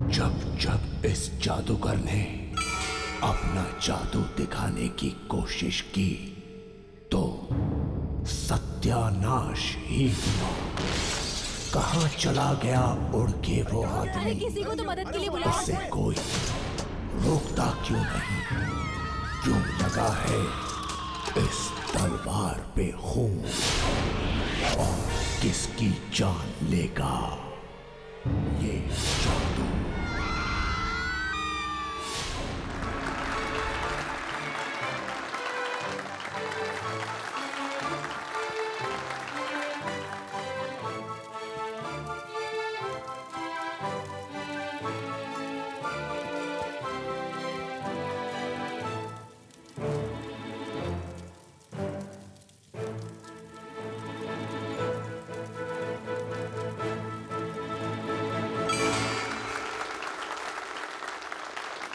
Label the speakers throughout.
Speaker 1: जब जब इस जादूगर ने अपना जादू दिखाने की कोशिश की तो सत्यानाश ही हुआ। कहाँ चला गया उड़ के वो आदमी?
Speaker 2: किसी को तो मदद के लिए बुलाया।
Speaker 1: उससे कोई रोकता क्यों नहीं? क्यों लगा है इस तलवार पे खून? और किसकी जान लेगा ये जादू?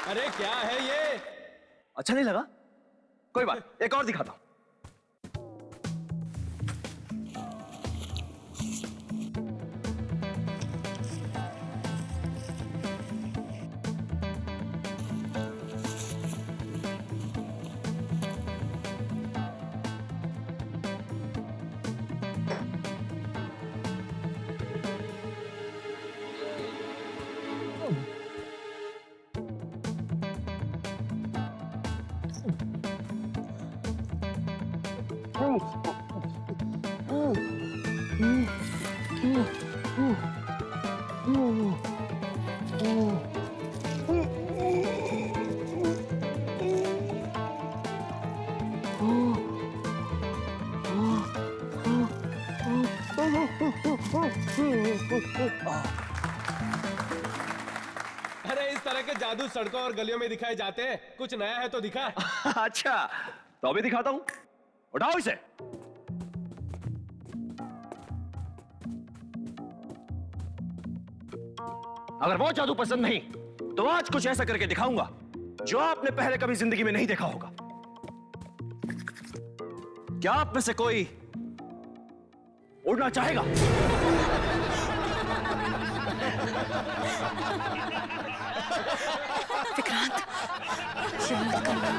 Speaker 3: अरे क्या है ये?
Speaker 4: अच्छा नहीं लगा? कोई बात, एक और दिखाता हूं।
Speaker 3: अरे इस तरह के जादू सड़कों और गलियों में दिखाए जाते हैं। कुछ नया है तो दिखा।
Speaker 4: अच्छा, तो अभी दिखाता हूं। उठाओ इसे। अगर वो जादू पसंद नहीं तो आज कुछ ऐसा करके दिखाऊंगा जो आपने पहले कभी जिंदगी में नहीं देखा होगा। क्या आप में से कोई उड़ना चाहेगा?
Speaker 2: विक्रांत, ये मत करना।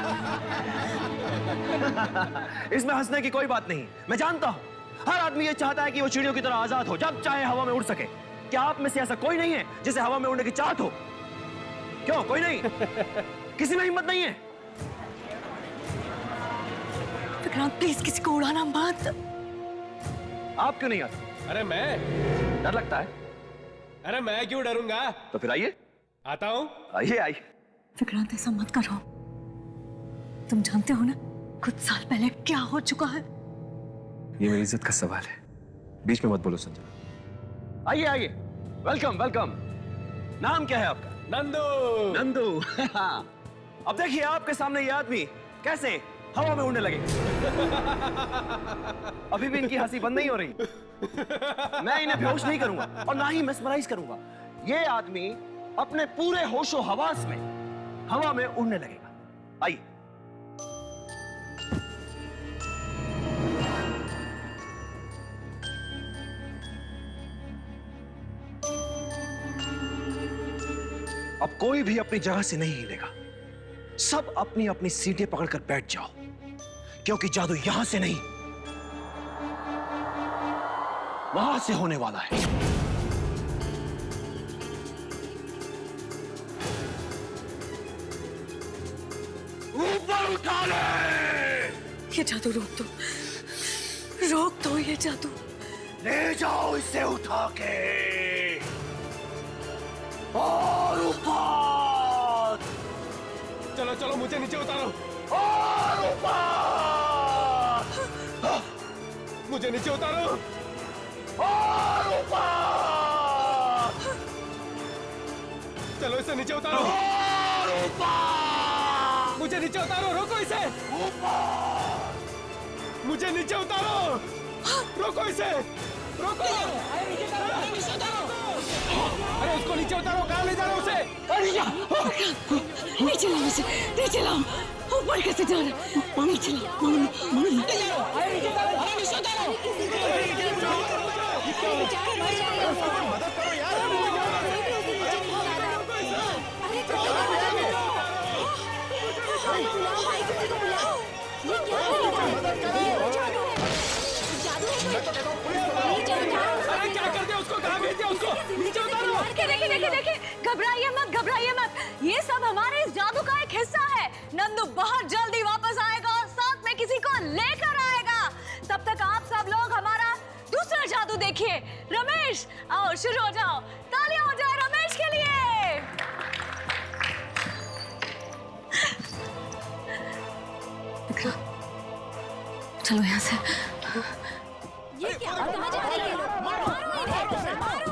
Speaker 4: इसमें हंसने की कोई बात नहीं। मैं जानता हूं हर आदमी ये चाहता है कि वो चिड़ियों की तरह आजाद हो, जब चाहे हवा में उड़ सके। क्या आप में से ऐसा कोई नहीं है जिसे हवा में उड़ने की चाहत हो? क्यों, कोई नहीं? किसी में हिम्मत नहीं है?
Speaker 2: विक्रांत प्लीज किसी को उड़ाना मत।
Speaker 4: आप क्यों नहीं आते?
Speaker 3: अरे मैं?
Speaker 4: डर लगता है?
Speaker 3: अरे मैं क्यों डरूंगा?
Speaker 4: तो फिर आइए।
Speaker 3: आता हूं।
Speaker 4: आइए आइए।
Speaker 2: विक्रांत ऐसा मत करो। तुम जानते हो ना कुछ साल पहले क्या हो चुका है।
Speaker 4: ये मेरी इज्जत का सवाल है, बीच में मत बोलो संजना। आइए आइए, वेलकम वेलकम। नाम क्या है आपका?
Speaker 3: नंदू।
Speaker 4: नंदू। अब देखिए आपके सामने ये आदमी कैसे हवा में उड़ने लगे। अभी भी इनकी हंसी बंद नहीं हो रही। मैं इन्हें बेहोश नहीं करूंगा और ना ही मेस्मराइज करूंगा। ये आदमी अपने पूरे होशो हवास में हवा में उड़ने लगेगा। आइए। अब कोई भी अपनी जगह से नहीं हिलेगा। सब अपनी अपनी सीटें पकड़कर बैठ जाओ, क्योंकि जादू यहां से नहीं वहां से होने वाला है। ऊपर उठा ले।
Speaker 2: ये जादू रोक दो, रोक दो ये जादू।
Speaker 4: ले जाओ इसे उठा के और ऊपर।
Speaker 3: चलो चलो मुझे नीचे उतारो।
Speaker 4: और ऊपर।
Speaker 3: मुझे नीचे उतारो।
Speaker 4: और ऊपर।
Speaker 3: चलो इसे नीचे उतारो।
Speaker 4: और ऊपर।
Speaker 3: मुझे नीचे उतारो। रोको इसे।
Speaker 4: ऊपर।
Speaker 3: मुझे नीचे उतारो। रोको इसे। रोको। अरे उसको नीचे उतारो। कहाँ ले जा रहे हो उसे?
Speaker 2: नीचे लाओ उसे, नीचे लाओ। ऊपर कैसे जा रहा है? नीचे लाओ, नीचे
Speaker 3: मदद करो यार।
Speaker 2: देखिए देखिए देखिए, घबराइए मत, ये सब हमारे इस जादू का एक हिस्सा है। नंदू बहुत जल्दी वापस आएगा और साथ में किसी को लेकर आएगा। तब तक आप सब लोग हमारा दूसरा जादू देखिए। रमेश, आओ शुरू हो जाओ, तालियां हो जाए रमेश के लिए। चलो यहाँ से। ये क्या? कहाँ जा रही है? मारो इन्हें, मारो।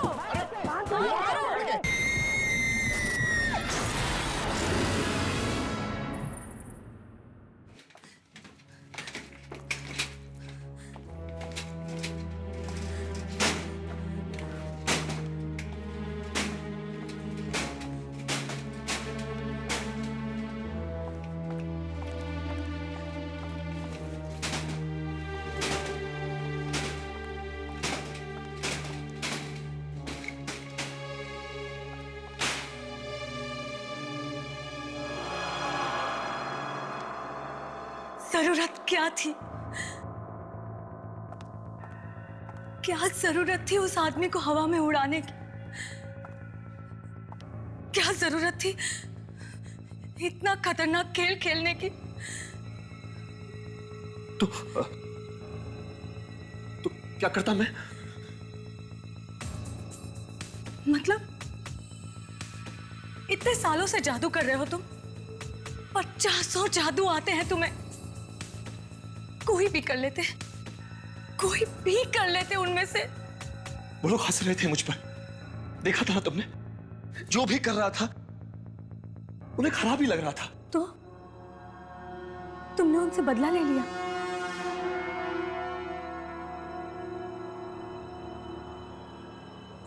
Speaker 2: जरूरत क्या थी? क्या जरूरत थी उस आदमी को हवा में उड़ाने की? क्या जरूरत थी इतना खतरनाक खेल खेलने की?
Speaker 4: तो क्या करता मैं?
Speaker 2: मतलब इतने सालों से जादू कर रहे हो तुम, 50 जादू आते हैं तुम्हें, कोई भी कर लेते उनमें से।
Speaker 4: वो लोग हंस रहे थे मुझ पर, देखा था ना तुमने? जो भी कर रहा था उन्हें खराब ही लग रहा था।
Speaker 2: तो तुमने उनसे बदला ले लिया?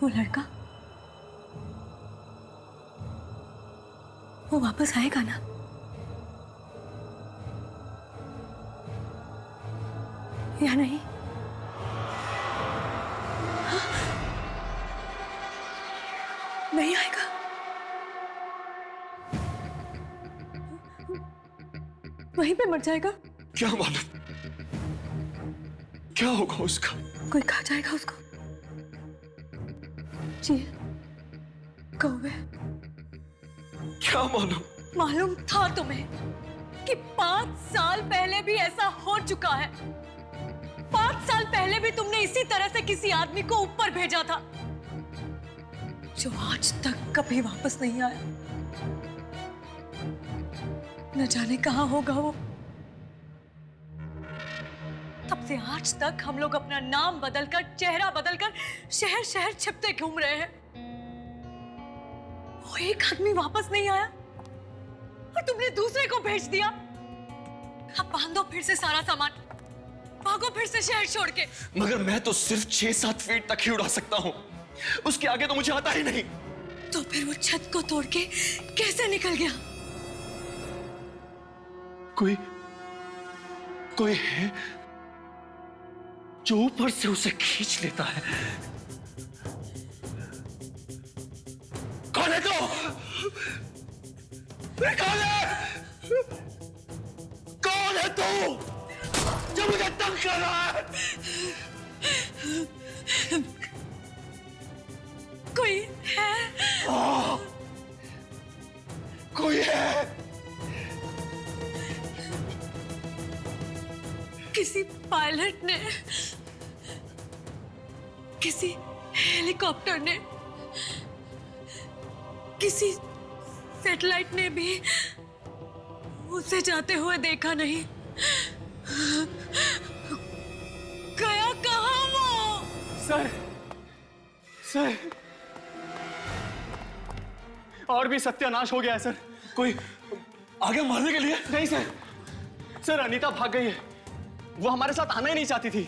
Speaker 2: वो लड़का, वो वापस आएगा ना? या नहीं? हाँ? नहीं आएगा? वहीं पे मर जाएगा?
Speaker 4: क्या मालूम क्या होगा उसका।
Speaker 2: कोई खा जाएगा उसको? जी, कौवे।
Speaker 4: क्या मालूम?
Speaker 2: मालूम था तुम्हें कि 5 साल पहले भी ऐसा हो चुका है। 5 साल पहले भी तुमने इसी तरह से किसी आदमी को ऊपर भेजा था, जो आज तक कभी वापस नहीं आया। न जाने कहां होगा वो। तब से आज तक हम लोग अपना नाम बदलकर, चेहरा बदलकर शहर शहर छिपते घूम रहे हैं। वो एक आदमी वापस नहीं आया और तुमने दूसरे को भेज दिया। अब बांधो फिर से सारा सामान, भागो फिर से शहर छोड़ के।
Speaker 4: मगर मैं तो सिर्फ 6-7 फीट तक ही उड़ा सकता हूँ, उसके आगे तो मुझे आता ही नहीं।
Speaker 2: तो फिर वो छत को तोड़ के कैसे निकल गया?
Speaker 4: कोई है जो ऊपर से उसे खींच लेता है। कौन है तो? कौन है तू जो मुझे तंग कर रहा है?
Speaker 2: कोई है?
Speaker 4: कोई है?
Speaker 2: किसी पायलट ने, किसी हेलीकॉप्टर ने, किसी सैटेलाइट ने भी उसे जाते हुए देखा नहीं। गया कहाँ वो?
Speaker 5: सर और भी सत्यानाश हो गया है सर।
Speaker 4: कोई आगे मारने के लिए?
Speaker 5: नहीं सर अनीता भाग गई है। वो हमारे साथ आना ही नहीं चाहती थी।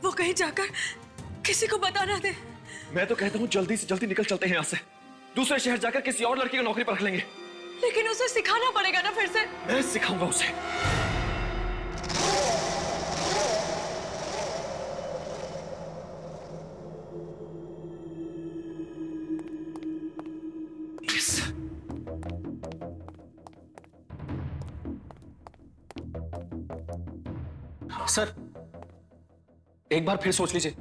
Speaker 2: वो कहीं जाकर किसी को बता ना दे।
Speaker 4: मैं तो कहता हूँ जल्दी से जल्दी निकल चलते हैं यहाँ से। दूसरे शहर जाकर किसी और लड़की को नौकरी पर रख लेंगे।
Speaker 2: लेकिन उसे सिखाना पड़ेगा ना फिर से।
Speaker 4: मैं सिखाऊंगा उसे।
Speaker 5: सर एक बार फिर सोच लीजिए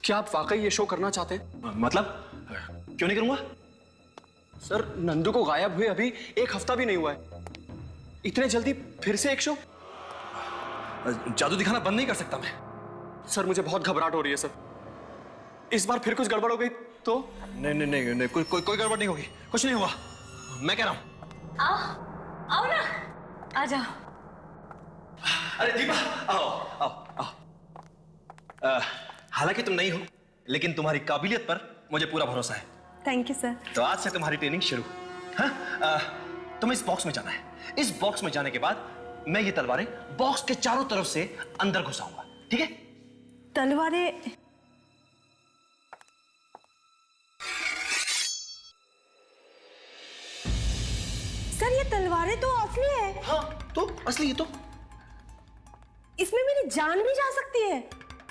Speaker 5: क्या आप वाकई ये शो करना चाहते हैं?
Speaker 4: मतलब क्यों नहीं करूंगा?
Speaker 5: सर, नंदू को गायब हुए अभी 1 हफ्ता भी नहीं हुआ है, इतने जल्दी फिर से एक शो?
Speaker 4: जादू दिखाना बंद नहीं कर सकता मैं।
Speaker 5: सर, मुझे बहुत घबराहट हो रही है सर। इस बार फिर कुछ गड़बड़ हो गई तो?
Speaker 4: नहीं नहीं नहीं, नहीं कोई गड़बड़ नहीं होगी, कुछ नहीं हुआ, मैं कह रहा हूं।
Speaker 2: आओ आओ ना, आ जाओ।
Speaker 4: अरे दीपा, आओ आओ आओ। हालांकि तुम नहीं हो, लेकिन तुम्हारी काबिलियत पर मुझे पूरा भरोसा है।
Speaker 2: Thank you sir.
Speaker 4: तो आज से तुम्हारी ट्रेनिंग शुरू। हाँ, तुम्हें इस बॉक्स में जाना है। इस बॉक्स में जाने के बाद मैं ये तलवारें बॉक्स के चारों तरफ से अंदर घुसाऊंगा, ठीक है?
Speaker 2: तलवारें? सर, ये तलवारें तो असली है।
Speaker 4: हाँ, तो असली है तो।
Speaker 2: इसमें मेरी जान भी जा सकती है।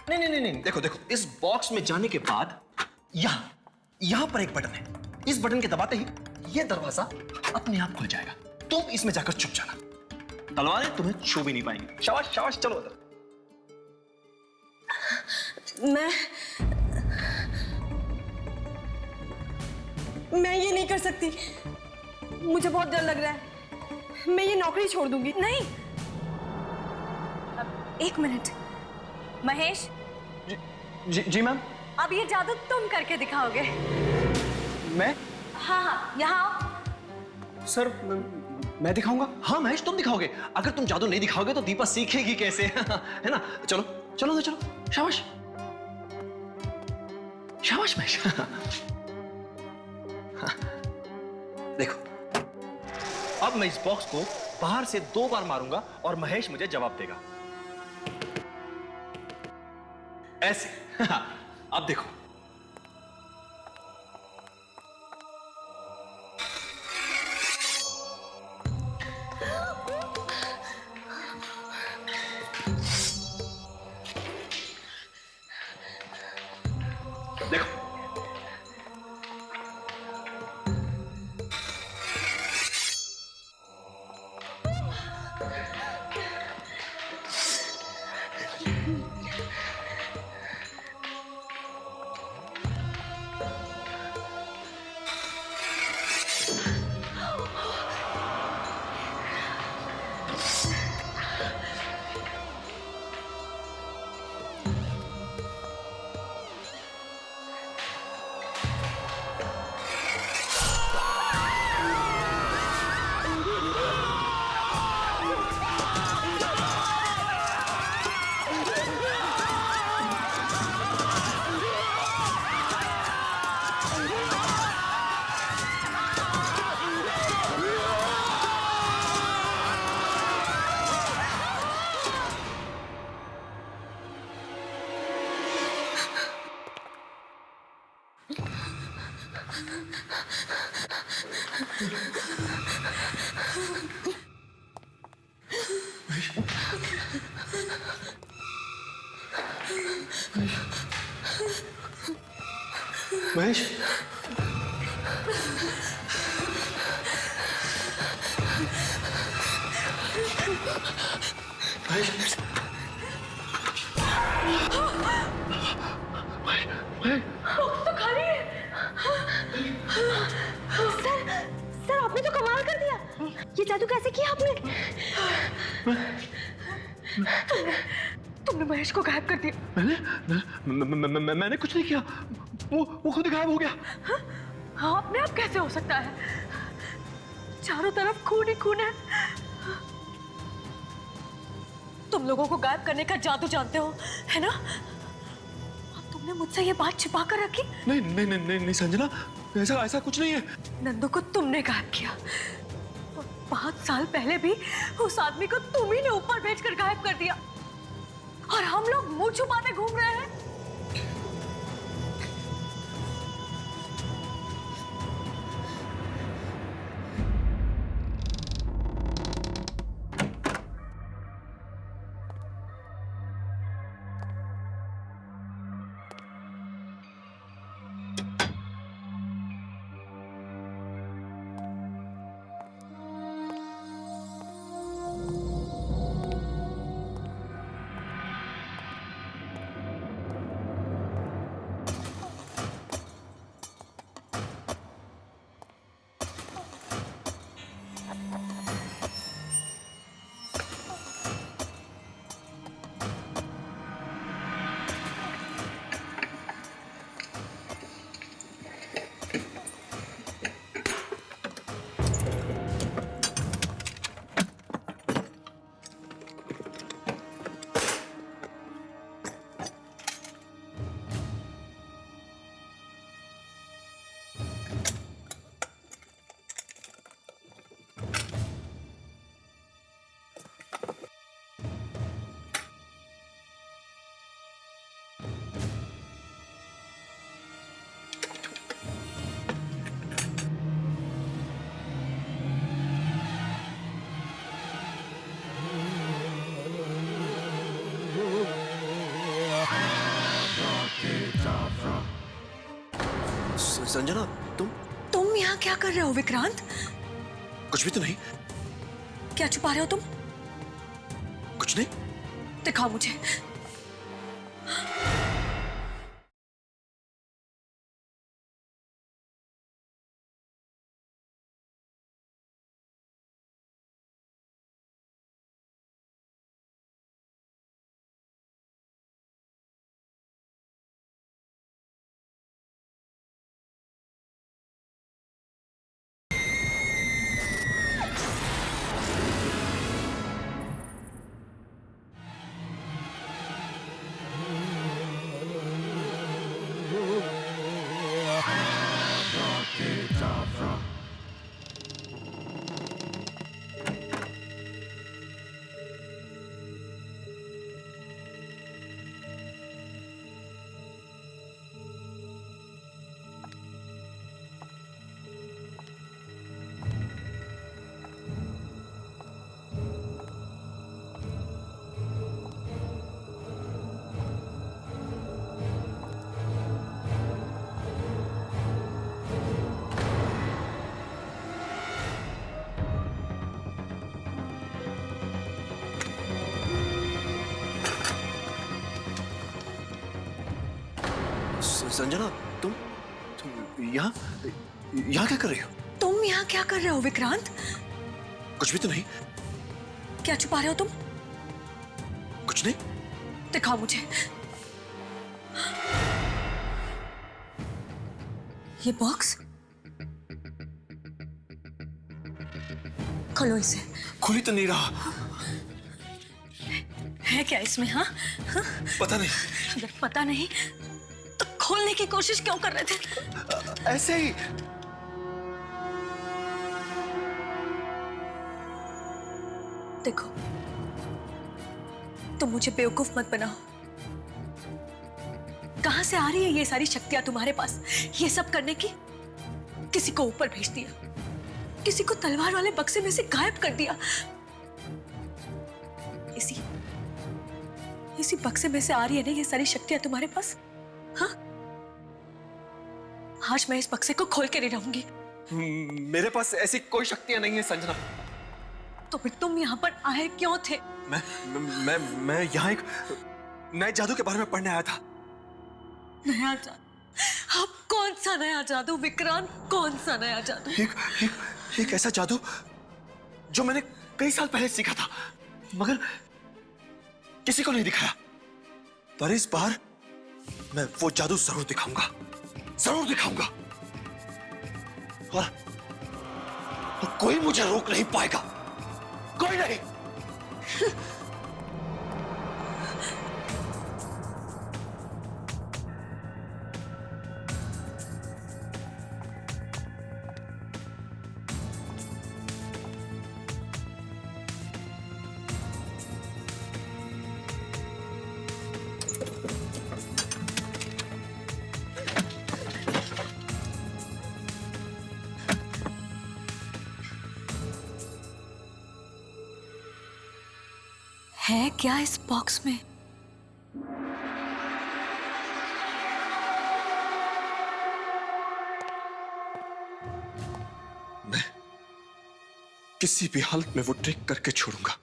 Speaker 4: नहीं नहीं नहीं नहीं, देखो देखो, इस बॉक्स में जाने के बाद यहां पर एक बटन है। इस बटन के दबाते ही ये दरवाजा अपने आप खुल जाएगा। तुम इसमें जाकर छुप जाना, तलवारें तुम्हें छू भी नहीं पाएंगी। शाबाश शाबाश, चलो उधर।
Speaker 2: मैं ये नहीं कर सकती, मुझे बहुत डर लग रहा है। मैं ये नौकरी छोड़ दूंगी। नहीं, एक मिनट। महेश,
Speaker 5: जी मैम।
Speaker 2: अब ये जादू तुम करके दिखाओगे।
Speaker 5: मैं?
Speaker 2: हाँ हाँ, यहाँ आओ।
Speaker 5: सर, मैं दिखाऊंगा?
Speaker 4: हाँ महेश, तुम दिखाओगे। अगर तुम जादू नहीं दिखाओगे तो दीपा सीखेगी कैसे? है ना? चलो चलो ना, चलो। शाबाश शाबाश महेश। देखो, अब मैं इस बॉक्स को बाहर से 2 बार मारूंगा और महेश मुझे जवाब देगा, ऐसे। अब देखो, देखो,
Speaker 5: महेश, महेश,
Speaker 2: तो खाली है। सर, आपने तो कमाल कर दिया। ये जादू कैसे किया आपने? तुमने महेश को गायब कर दिया।
Speaker 4: मैंने कुछ नहीं किया, वो खुद गायब हो गया।
Speaker 2: हाँ, अपने आप कैसे हो सकता है? चारों तरफ खून ही खून है। तुम लोगों को गायब करने का जादू जानते हो, है ना? अब तुमने मुझसे ये बात छिपा कर रखी।
Speaker 5: नहीं नहीं नहीं नहीं, नहीं संजना, ऐसा कुछ नहीं है।
Speaker 2: नंदू को तुमने गायब किया और 5 साल पहले भी उस आदमी को तुम ही ने ऊपर भेजकर गायब कर दिया, और हम लोग मुंह छुपाते घूम रहे हैं।
Speaker 5: संजना,
Speaker 2: तुम यहाँ क्या कर रहे हो विक्रांत?
Speaker 5: कुछ भी तो नहीं।
Speaker 2: क्या छुपा रहे हो तुम?
Speaker 5: कुछ नहीं।
Speaker 2: दिखाओ मुझे।
Speaker 5: संजना, तुम यहाँ यहाँ क्या कर रही हो?
Speaker 2: तुम यहाँ क्या कर रहे हो विक्रांत?
Speaker 5: कुछ भी तो नहीं।
Speaker 2: क्या छुपा रहे हो तुम?
Speaker 5: कुछ नहीं।
Speaker 2: दिखाओ मुझे। ये बॉक्स खोलो इसे।
Speaker 5: खुली तो नहीं रहा।
Speaker 2: है क्या इसमें? हाँ
Speaker 5: पता नहीं।
Speaker 2: अगर पता नहीं तो खोलने की कोशिश क्यों कर रहे थे?
Speaker 5: ऐसे ही।
Speaker 2: देखो, तुम मुझे बेवकूफ मत बनाओ। कहां से आ रही है ये सारी शक्तियां तुम्हारे पास ये सब करने की? किसी को ऊपर भेज दिया, किसी को तलवार वाले बक्से में से गायब कर दिया। इसी बक्से में से आ रही है ना ये सारी शक्तियां तुम्हारे पास? हाँ, आज मैं इस बक्से को खोल के नहीं रहूंगी।
Speaker 5: मेरे पास ऐसी कोई शक्तियां नहीं है संजना।
Speaker 2: तो फिर तुम यहाँ पर आए क्यों थे?
Speaker 5: मैं यहाँ एक नए जादू के बारे में पढ़ने आया था।
Speaker 2: नया जादू? अब कौन सा नया जादू विक्रांत? कौन सा नया जादू?
Speaker 5: एक ऐसा जादू जो मैंने कई साल पहले सीखा था, मगर किसी को नहीं दिखाया। पर इस बार मैं वो जादू जरूर दिखाऊंगा, जरूर दिखाऊंगा। और कोई मुझे रोक नहीं पाएगा, कोई नहीं।
Speaker 2: है क्या इस बॉक्स में?
Speaker 5: मैं किसी भी हालत में वो ट्रिक करके छोड़ूंगा।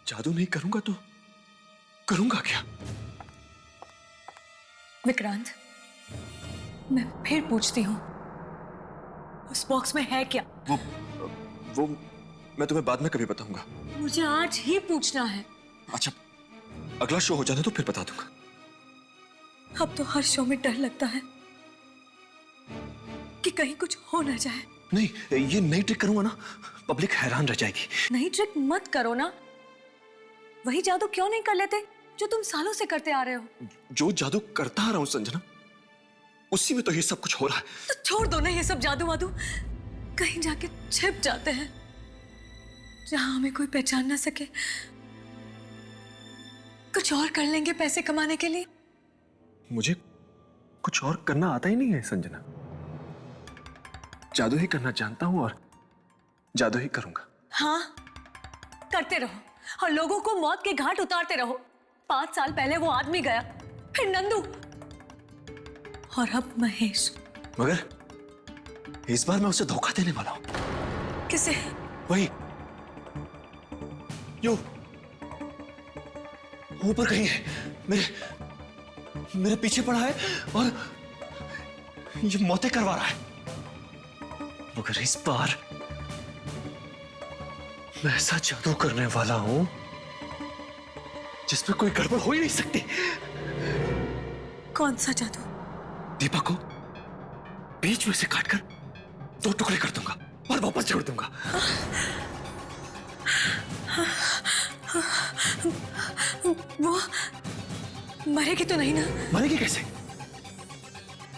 Speaker 5: जादू नहीं करूंगा तो करूंगा क्या?
Speaker 2: विक्रांत, मैं फिर पूछती हूँ, उस बॉक्स में है क्या?
Speaker 5: वो मैं तुम्हें बाद में कभी बताऊंगा।
Speaker 2: मुझे आज ही पूछना है।
Speaker 5: अच्छा, अगला शो हो जाने तो फिर बता दूंगा।
Speaker 2: अब तो हर शो में डर लगता है कि कहीं कुछ हो ना जाए।
Speaker 5: नहीं, ये नई ट्रिक करूंगा ना, पब्लिक हैरान रह जाएगी।
Speaker 2: नई ट्रिक मत करो ना। वही जादू क्यों नहीं कर लेते जो तुम सालों से करते आ रहे हो?
Speaker 5: जो जादू करता आ रहा हूं संजना, उसी में तो ये सब कुछ हो रहा है।
Speaker 2: तो छोड़ दो ना ये सब जादू वादू, कहीं जाके छिप जाते हैं जहां हमें कोई पहचान ना सके। कुछ और कर लेंगे पैसे कमाने के लिए।
Speaker 5: मुझे कुछ और करना आता ही नहीं है संजना। जादू ही करना जानता हूं और जादू ही करूंगा।
Speaker 2: हाँ, करते रहो और लोगों को मौत के घाट उतारते रहो। 5 साल पहले वो आदमी गया, फिर नंदू, और अब महेश।
Speaker 5: मगर इस बार मैं उसे धोखा देने वाला हूं।
Speaker 2: किसे?
Speaker 5: वही जो ऊपर कहीं है, मेरे पीछे पड़ा है और ये मौतें करवा रहा है। मगर इस बार मैं ऐसा जादू करने वाला हूं जिसमें कोई गड़बड़ हो ही नहीं सकती।
Speaker 2: कौन सा जादू?
Speaker 5: दीपा को बीच में से काटकर 2 टुकड़े कर दूंगा और वापस जोड़ दूंगा।
Speaker 2: वो मरेगी तो नहीं ना?
Speaker 5: मरेगी कैसे?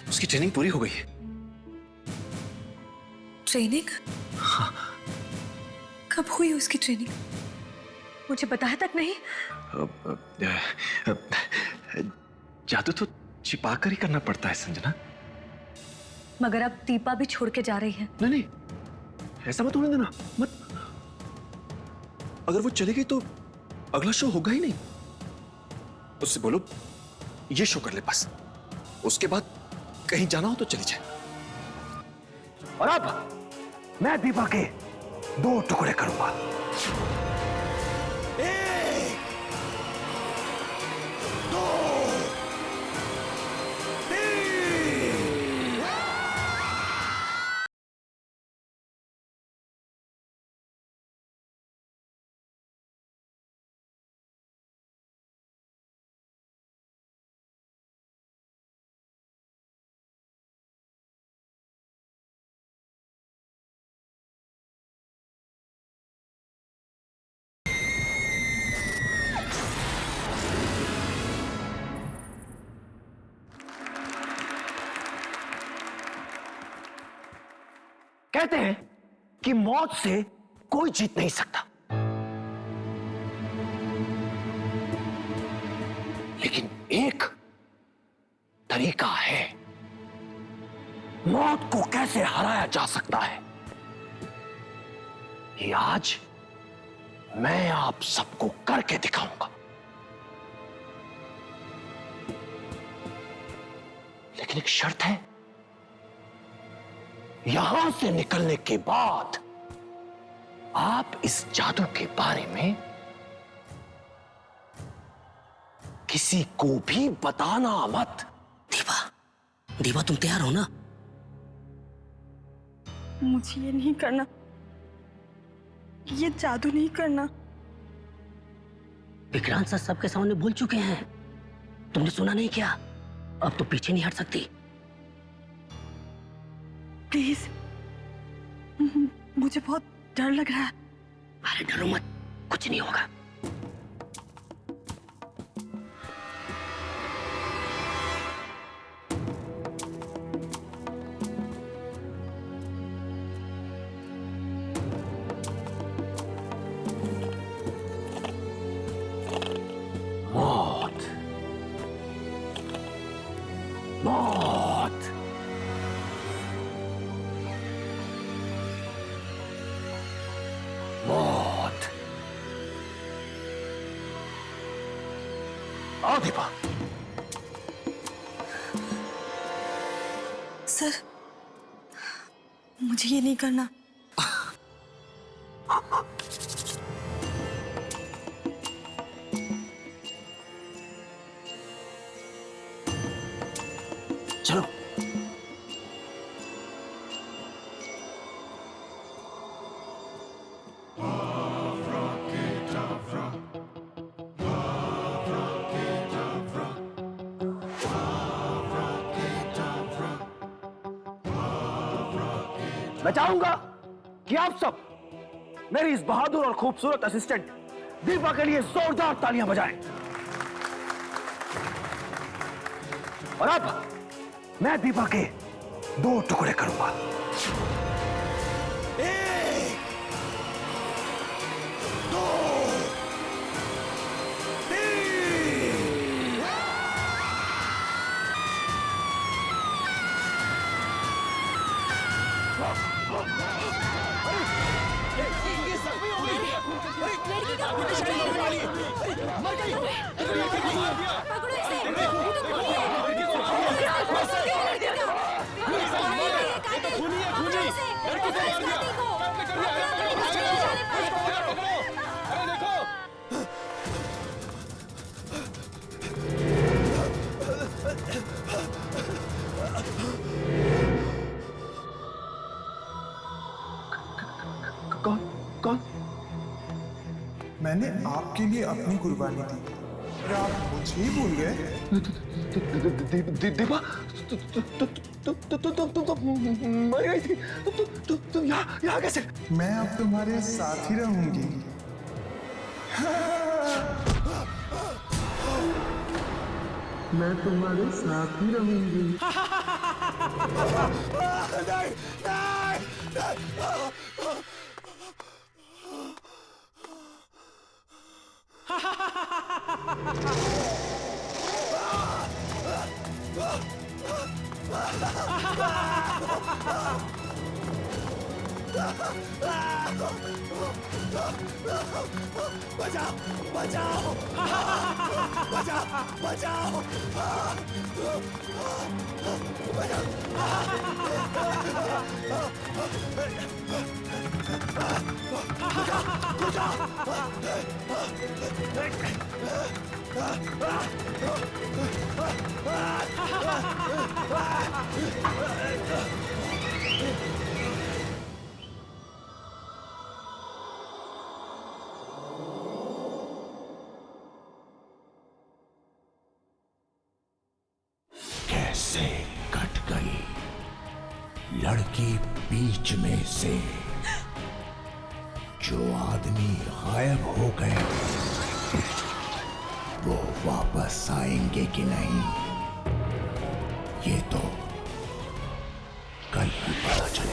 Speaker 5: उसकी ट्रेनिंग पूरी हो गई है।
Speaker 2: ट्रेनिंग?
Speaker 5: हाँ।
Speaker 2: कब हुई उसकी ट्रेनिंग? मुझे बताया तक नहीं।
Speaker 5: जादू तो छिपा कर ही करना पड़ता है संजना।
Speaker 2: मगर अब दीपा भी छोड़ के जा रही है।
Speaker 5: नहीं नहीं, ऐसा मत होने देना, मत। अगर वो चली गई तो अगला शो होगा ही नहीं। उससे बोलो ये शो कर ले बस, उसके बाद कहीं जाना हो तो चली जाए। और अब मैं दीपा के 2 टुकड़े करूंगा। कहते हैं कि मौत से कोई जीत नहीं सकता, लेकिन एक तरीका है मौत को कैसे हराया जा सकता है। ये आज मैं आप सबको करके दिखाऊंगा। लेकिन एक शर्त है, यहां से निकलने के बाद आप इस जादू के बारे में किसी को भी बताना मत।
Speaker 6: दीपा तुम तैयार हो ना?
Speaker 7: मुझे ये नहीं करना, ये जादू नहीं करना।
Speaker 6: विक्रांत सर सबके सामने बोल चुके हैं, तुमने सुना नहीं क्या? अब तो पीछे नहीं हट सकती।
Speaker 7: प्लीज, मुझे बहुत डर लग रहा है।
Speaker 6: अरे डरो मत, कुछ नहीं होगा।
Speaker 5: मौत, मौत, मौत। आओ दीपा।
Speaker 7: सर, मुझे ये नहीं करना।
Speaker 5: चलो। मैं चाहूंगा कि आप सब मेरी इस बहादुर और खूबसूरत असिस्टेंट दीपा के लिए जोरदार तालियां बजाएं। और अब मैं दीपा के 2 टुकड़े करूंगा। 1, 2, 3।
Speaker 2: लड़की का मर गई। पकड़ो इसे।
Speaker 8: मैंने आपके लिए अपनी कुर्बानी दी और आप मुझे ही भूल गए।
Speaker 5: दीपा तुम मर गई थी। तुम यहाँ कैसे?
Speaker 8: मैं अब तुम्हारे साथ ही रहूंगी। मैं तुम्हारे साथ ही रहूंगी।
Speaker 5: बचाओ बचाओ बचाओ बचाओ
Speaker 1: कैसे कट गई लड़की बीच में से। जो आदमी गायब हो गए वो वापस आएंगे कि नहीं ये तो कल ही पता चलेगा।